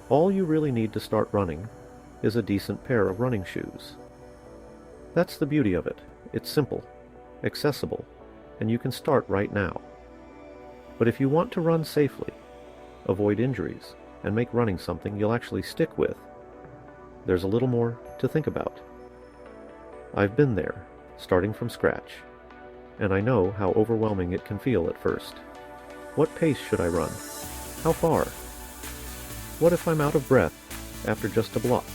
All you really need to start running is a decent pair of running shoes. That's the beauty of it. It's simple, accessible, and you can start right now. But if you want to run safely, avoid injuries, and make running something you'll actually stick with, there's a little more to think about. I've been there, starting from scratch, and I know how overwhelming it can feel at first. What pace should I run? How far? What if I'm out of breath after just a block?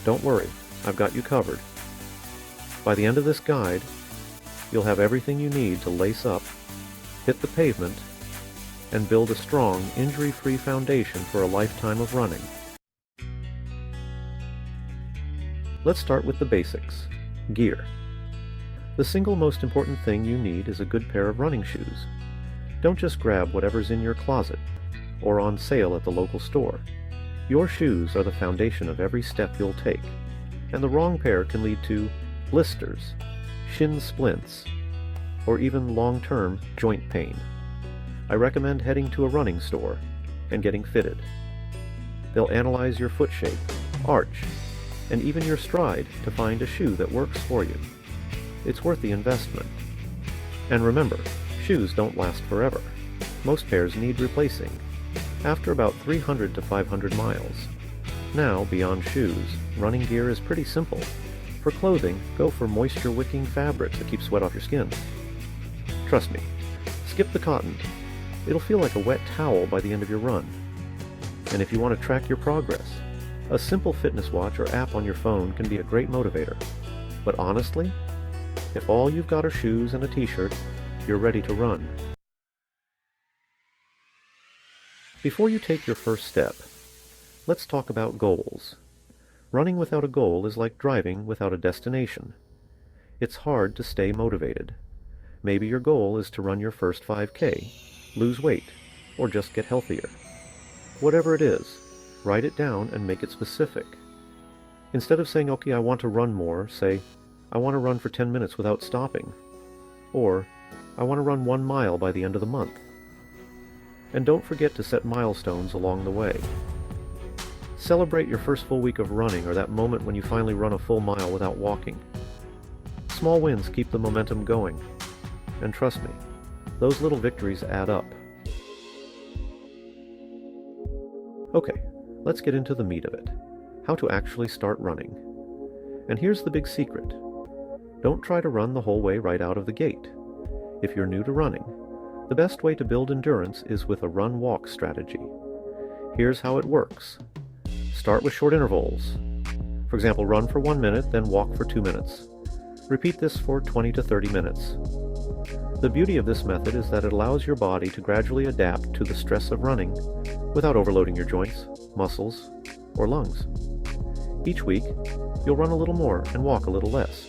Don't worry, I've got you covered. By the end of this guide, you'll have everything you need to lace up, hit the pavement, and build a strong, injury-free foundation for a lifetime of running. Let's start with the basics. Gear. The single most important thing you need is a good pair of running shoes. Don't just grab whatever's in your closet or on sale at the local store. Your shoes are the foundation of every step you'll take, and the wrong pair can lead to blisters, shin splints, or even long-term joint pain. I recommend heading to a running store and getting fitted. They'll analyze your foot shape, arch, and even your stride to find a shoe that works for you. It's worth the investment. And remember, shoes don't last forever. Most pairs need replacing after about 300 to 500 miles. Now, beyond shoes, running gear is pretty simple. For clothing, go for moisture-wicking fabric that keeps sweat off your skin. Trust me, skip the cotton. It'll feel like a wet towel by the end of your run. And if you want to track your progress, a simple fitness watch or app on your phone can be a great motivator. But honestly, if all you've got are shoes and a t-shirt, you're ready to run. Before you take your first step, let's talk about goals. Running without a goal is like driving without a destination. It's hard to stay motivated. Maybe your goal is to run your first 5K, lose weight, or just get healthier. Whatever it is, write it down and make it specific. Instead of saying, okay, I want to run more, say, I want to run for 10 minutes without stopping. Or, I want to run 1 mile by the end of the month. And don't forget to set milestones along the way. Celebrate your first full week of running or that moment when you finally run a full mile without walking. Small wins keep the momentum going. And trust me, those little victories add up. Okay, let's get into the meat of it. How to actually start running. And here's the big secret. Don't try to run the whole way right out of the gate. If you're new to running, the best way to build endurance is with a run-walk strategy. Here's how it works. Start with short intervals. For example, run for 1 minute, then walk for 2 minutes. Repeat this for 20 to 30 minutes. The beauty of this method is that it allows your body to gradually adapt to the stress of running without overloading your joints, muscles, or lungs. Each week, you'll run a little more and walk a little less.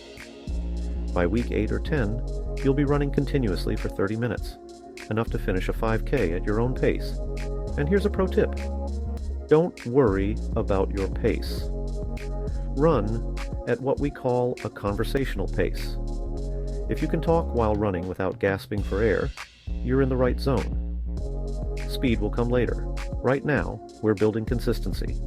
By week 8 or 10, you'll be running continuously for 30 minutes, enough to finish a 5K at your own pace. And here's a pro tip. Don't worry about your pace. Run at what we call a conversational pace. If you can talk while running without gasping for air, you're in the right zone. Speed will come later. Right now, we're building consistency.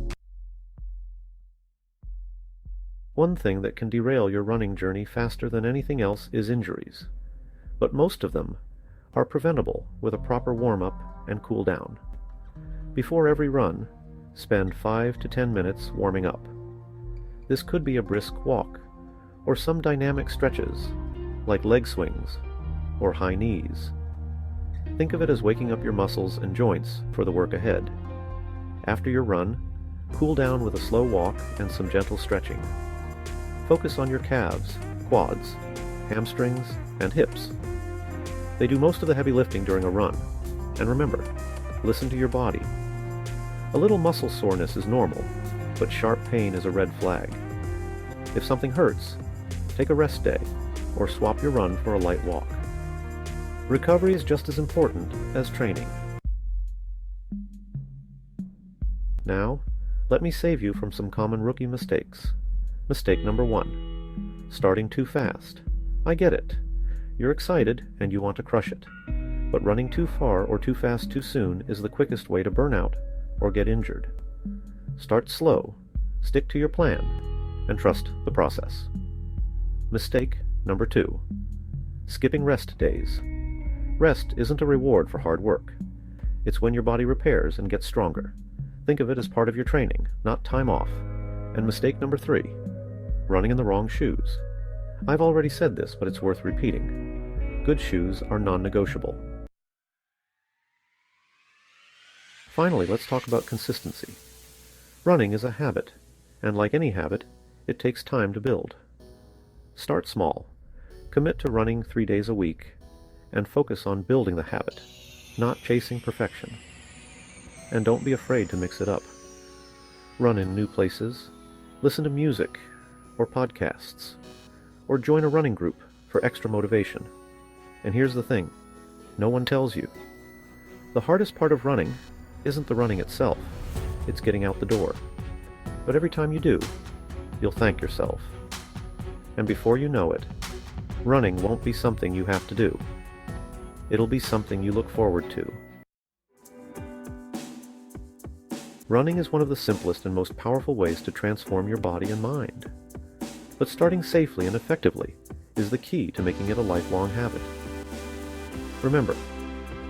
One thing that can derail your running journey faster than anything else is injuries. But most of them are preventable with a proper warm-up and cool down. Before every run, spend 5 to 10 minutes warming up. This could be a brisk walk, or some dynamic stretches, like leg swings or high knees. Think of it as waking up your muscles and joints for the work ahead. After your run, cool down with a slow walk and some gentle stretching. Focus on your calves, quads, hamstrings, and hips. They do most of the heavy lifting during a run. And remember, listen to your body. A little muscle soreness is normal, but sharp pain is a red flag. If something hurts, take a rest day or swap your run for a light walk. Recovery is just as important as training. Now, let me save you from some common rookie mistakes. Mistake number 1. Starting too fast. I get it. You're excited and you want to crush it. But running too far or too fast too soon is the quickest way to burn out or get injured. Start slow, stick to your plan, and trust the process. Mistake number 2. Skipping rest days. Rest isn't a reward for hard work. It's when your body repairs and gets stronger. Think of it as part of your training, not time off. And mistake number 3. Running in the wrong shoes. I've already said this, but it's worth repeating. Good shoes are non-negotiable. Finally, let's talk about consistency. Running is a habit, and like any habit, it takes time to build. Start small. Commit to running 3 days a week, and focus on building the habit, not chasing perfection. And don't be afraid to mix it up. Run in new places, listen to music or podcasts, or join a running group for extra motivation. And here's the thing, no one tells you. The hardest part of running isn't the running itself, it's getting out the door. But every time you do, you'll thank yourself. And before you know it, running won't be something you have to do. It'll be something you look forward to. Running is one of the simplest and most powerful ways to transform your body and mind. But starting safely and effectively is the key to making it a lifelong habit. Remember,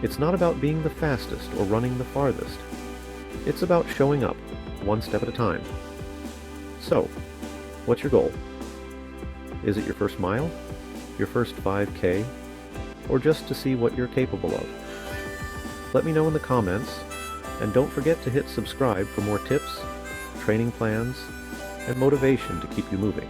it's not about being the fastest or running the farthest. It's about showing up, one step at a time. So, what's your goal? Is it your first mile? Your first 5K? Or just to see what you're capable of? Let me know in the comments, and don't forget to hit subscribe for more tips, training plans, and motivation to keep you moving.